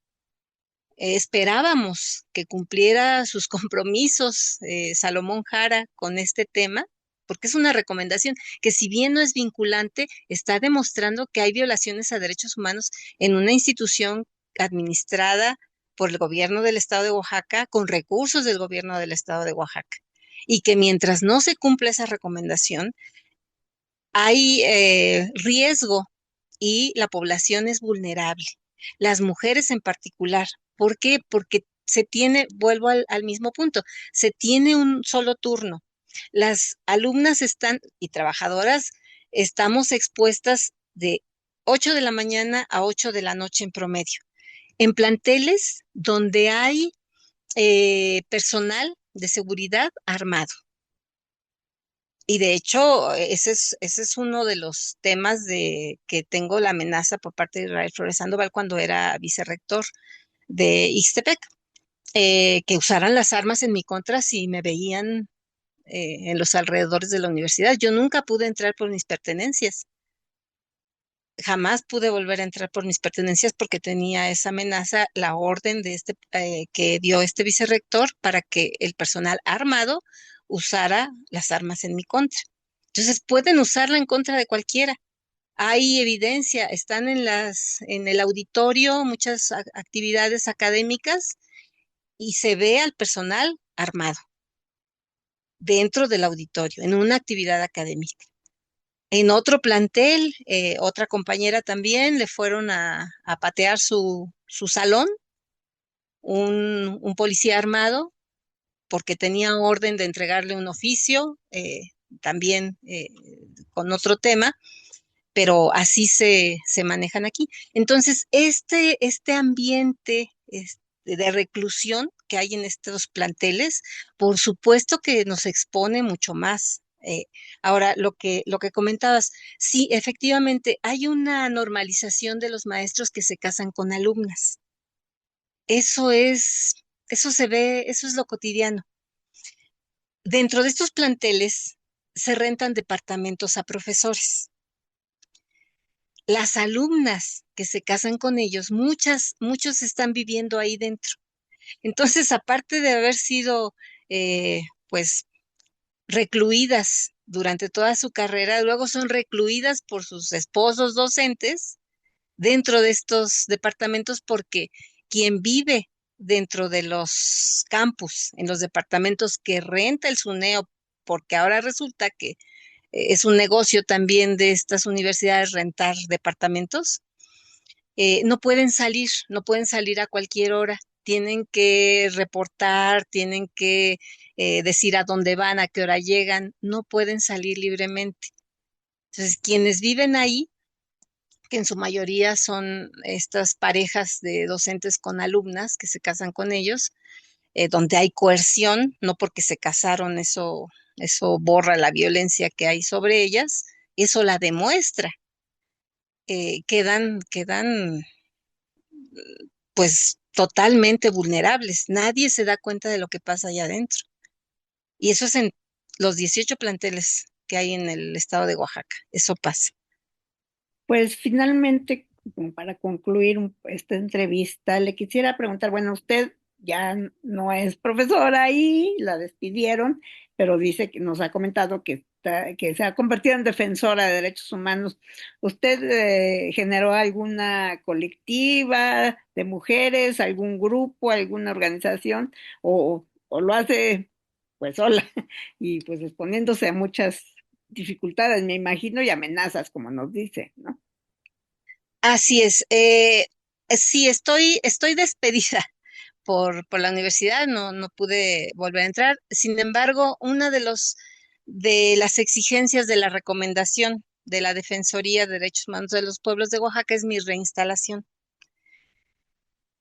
Esperábamos que cumpliera sus compromisos Salomón Jara con este tema, porque es una recomendación que, si bien no es vinculante, está demostrando que hay violaciones a derechos humanos en una institución administrada por el gobierno del estado de Oaxaca, con recursos del gobierno del estado de Oaxaca, y que mientras no se cumpla esa recomendación, hay riesgo y la población es vulnerable, las mujeres en particular. ¿Por qué? Porque vuelvo al mismo punto, se tiene un solo turno. Las alumnas y trabajadoras estamos expuestas de 8 de la mañana a 8 de la noche en promedio, en planteles donde hay personal de seguridad armado. Y de hecho, ese es uno de los temas de que tengo la amenaza por parte de Israel Flores Sandoval cuando era vicerrector de Ixtepec. que usaran las armas en mi contra si me veían en los alrededores de la universidad. Yo nunca pude entrar por mis pertenencias. Jamás pude volver a entrar por mis pertenencias porque tenía esa amenaza, la orden de que dio este vicerrector para que el personal armado usara las armas en mi contra. Entonces pueden usarla en contra de cualquiera. Hay evidencia, están en el auditorio muchas actividades académicas y se ve al personal armado dentro del auditorio, en una actividad académica. En otro plantel, otra compañera también le fueron a patear su salón, un policía armado, porque tenía orden de entregarle un oficio, también con otro tema, pero así se manejan aquí. Entonces, este ambiente de reclusión que hay en estos planteles, por supuesto que nos expone mucho más. Ahora, lo que comentabas, sí, efectivamente, hay una normalización de los maestros que se casan con alumnas. Eso es, eso se ve, eso es lo cotidiano. Dentro de estos planteles se rentan departamentos a profesores. Las alumnas que se casan con ellos, muchos están viviendo ahí dentro. Entonces, aparte de haber sido, pues, recluidas durante toda su carrera, luego son recluidas por sus esposos docentes dentro de estos departamentos porque quien vive dentro de los campus, en los departamentos que renta el SUNEO, porque ahora resulta que es un negocio también de estas universidades rentar departamentos, no pueden salir a cualquier hora, tienen que reportar, tienen que decir a dónde van, a qué hora llegan, no pueden salir libremente. Entonces, quienes viven ahí, que en su mayoría son estas parejas de docentes con alumnas que se casan con ellos, donde hay coerción, no porque se casaron, eso borra la violencia que hay sobre ellas, eso la demuestra. Quedan pues totalmente vulnerables. Nadie se da cuenta de lo que pasa allá adentro. Y eso es en los 18 planteles que hay en el estado de Oaxaca. Eso pasa. Pues finalmente, como para concluir esta entrevista, le quisiera preguntar, bueno, usted ya no es profesora ahí, la despidieron, pero dice que nos ha comentado que se ha convertido en defensora de derechos humanos. ¿Usted generó alguna colectiva de mujeres, algún grupo, alguna organización, o lo hace pues sola y pues exponiéndose a muchas dificultades, me imagino, y amenazas, como nos dice, ¿no? Así es. Sí, estoy despedida por la universidad, no pude volver a entrar. Sin embargo, una de las exigencias de la recomendación de la Defensoría de Derechos Humanos de los Pueblos de Oaxaca es mi reinstalación.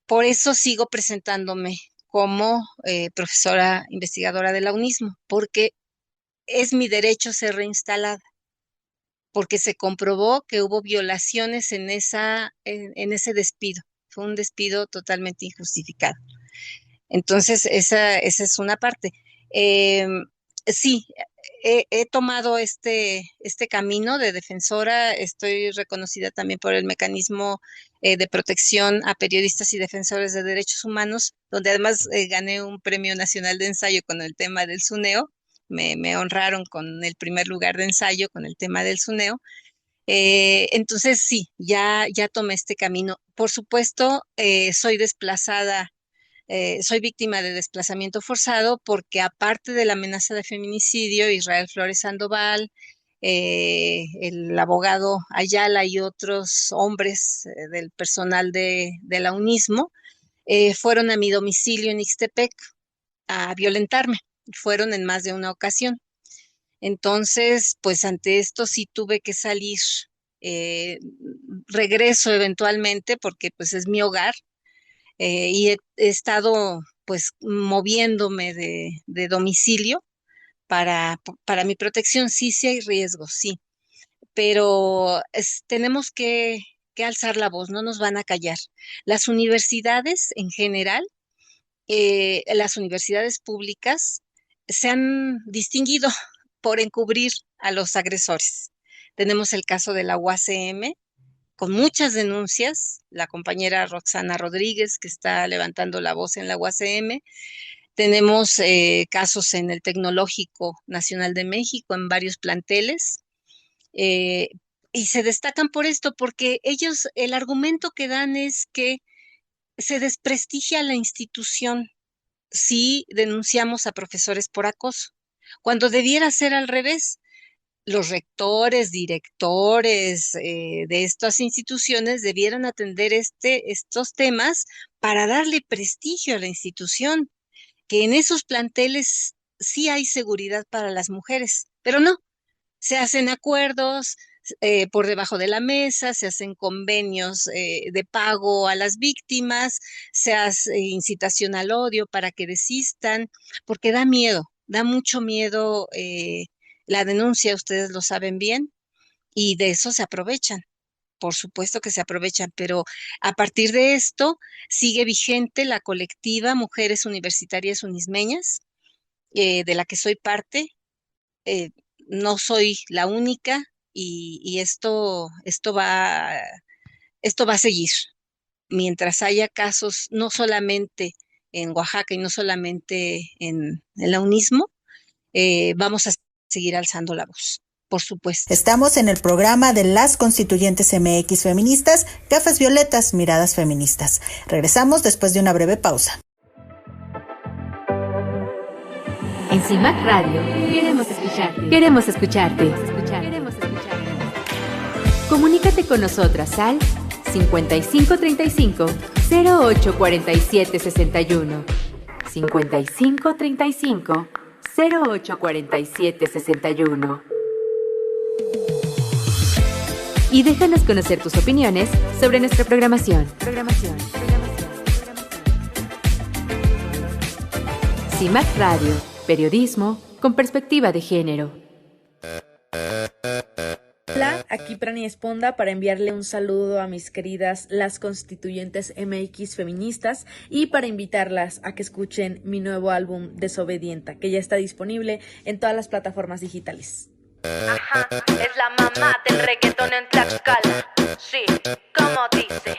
Por eso sigo presentándome como profesora investigadora de la UNISMO, porque es mi derecho ser reinstalada, porque se comprobó que hubo violaciones en ese despido. Fue un despido totalmente injustificado. Entonces, esa es una parte. Sí, he tomado este camino de defensora, estoy reconocida también por el mecanismo de protección a periodistas y defensores de derechos humanos, donde además gané un premio nacional de ensayo con el tema del SUNEO. Me honraron con el primer lugar de ensayo con el tema del SUNEO. Entonces, sí, ya tomé este camino. Por supuesto, soy desplazada, soy víctima de desplazamiento forzado porque aparte de la amenaza de feminicidio, Israel Flores Sandoval, el abogado Ayala y otros hombres del personal de la UNISMO fueron a mi domicilio en Ixtepec a violentarme. Fueron en más de una ocasión. Entonces, pues ante esto sí tuve que salir. Regreso eventualmente porque pues es mi hogar y he estado pues moviéndome de domicilio para mi protección. Sí, sí hay riesgos, sí, pero tenemos que alzar la voz, no nos van a callar. Las universidades en general las universidades públicas se han distinguido por encubrir a los agresores. Tenemos el caso de la UACM, con muchas denuncias, la compañera Roxana Rodríguez, que está levantando la voz en la UACM. Tenemos casos en el Tecnológico Nacional de México, en varios planteles, eh, y se destacan por esto, porque ellos, el argumento que dan es que se desprestigia la institución si denunciamos a profesores por acoso, cuando debiera ser al revés. Los rectores, directores de estas instituciones debieran atender estos temas para darle prestigio a la institución, que en esos planteles sí hay seguridad para las mujeres, pero no, se hacen acuerdos por debajo de la mesa, se hacen convenios de pago a las víctimas, se hace incitación al odio para que desistan, porque da miedo, da mucho miedo la denuncia, ustedes lo saben bien, y de eso se aprovechan. Por supuesto que se aprovechan, pero a partir de esto sigue vigente la colectiva Mujeres Universitarias Unismeñas, de la que soy parte. eh, no soy la única y esto va a seguir mientras haya casos, no solamente en Oaxaca y no solamente en la Unismo. Vamos a seguir alzando la voz, por supuesto. Estamos en el programa de las Constituyentes MX Feministas, Gafas Violetas, Miradas Feministas. Regresamos después de una breve pausa. En CIMAC Radio queremos escucharte. Queremos escucharte. Queremos escucharte. Comunícate con nosotras al 5535 0847 61. 5535 0847 61. Y déjanos conocer tus opiniones sobre nuestra programación. CIMAC Radio, periodismo con perspectiva de género. Hola, aquí Prani Esponda para enviarle un saludo a mis queridas las Constituyentes MX Feministas y para invitarlas a que escuchen mi nuevo álbum Desobedienta, que ya está disponible en todas las plataformas digitales. Ajá, es la mamá del reggaetón en Tlaxcala. Sí, como dice.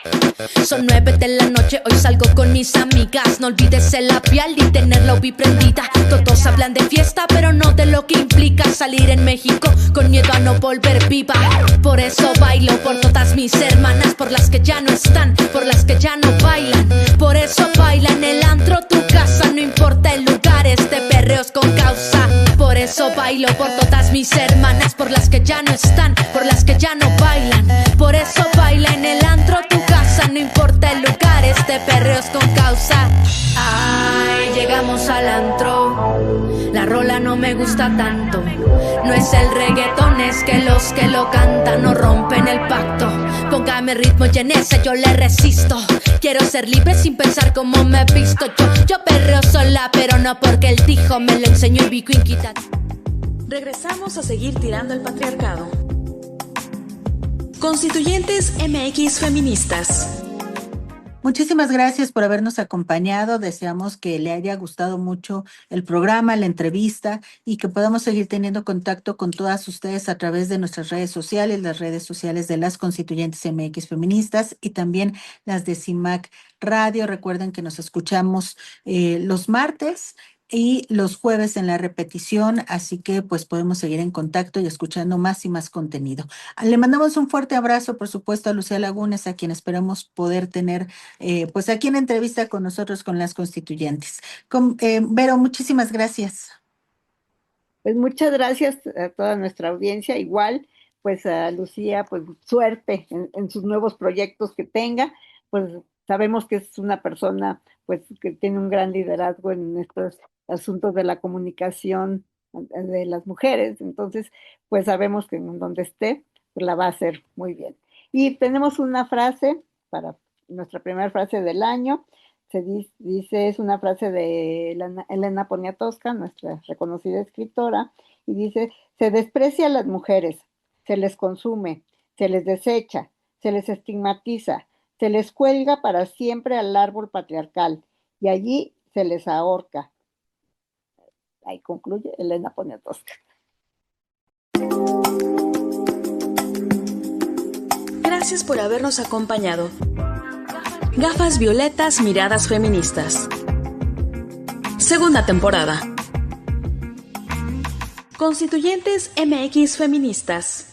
Son 9 de la noche, hoy salgo con mis amigas. No olvides el labial y tener la UBI prendida. Todos hablan de fiesta, pero no de lo que implica salir en México con miedo a no volver viva. Por eso bailo por todas mis hermanas, por las que ya no están, por las que ya no bailan. Por eso baila en el antro, tu casa, no importa el lugar, este perreo es con causa. Por eso bailo por todas mis hermanas, por las que ya no están, por las que ya no bailan. Por eso baila en el antro, tu casa, no importa el lugar, este perreo es con causa. Ay, llegamos al antro, la rola no me gusta tanto. No es el reggaetón, es que los que lo cantan no rompen el pacto. Póngame ritmo y en ese yo le resisto. Quiero ser libre sin pensar cómo me he visto. Yo perreo sola, pero no porque el tijo me lo enseñó el Vico Inquita. Regresamos a seguir tirando el patriarcado. Constituyentes MX Feministas. Muchísimas gracias por habernos acompañado. Deseamos que le haya gustado mucho el programa, la entrevista y que podamos seguir teniendo contacto con todas ustedes a través de nuestras redes sociales, las redes sociales de las Constituyentes MX Feministas y también las de CIMAC Radio. Recuerden que nos escuchamos los martes y los jueves en la repetición, así que pues podemos seguir en contacto y escuchando más y más contenido. Le mandamos un fuerte abrazo, por supuesto, a Lucía Lagunes, a quien esperamos poder tener pues aquí en entrevista con nosotros con las Constituyentes. Vero, muchísimas gracias. Pues muchas gracias a toda nuestra audiencia, igual pues a Lucía, pues suerte en sus nuevos proyectos que tenga, pues sabemos que es una persona pues que tiene un gran liderazgo en estos asuntos de la comunicación de las mujeres, entonces pues sabemos que en donde esté pues la va a hacer muy bien. Y tenemos una frase para nuestra primera frase del año, dice, es una frase de Elena Poniatowska, nuestra reconocida escritora, y dice: se desprecia a las mujeres, se les consume, se les desecha, se les estigmatiza, se les cuelga para siempre al árbol patriarcal, y allí se les ahorca. Ahí concluye Elena Poniatowska. Gracias por habernos acompañado. Gafas violetas, miradas feministas. Segunda temporada. Constituyentes MX feministas.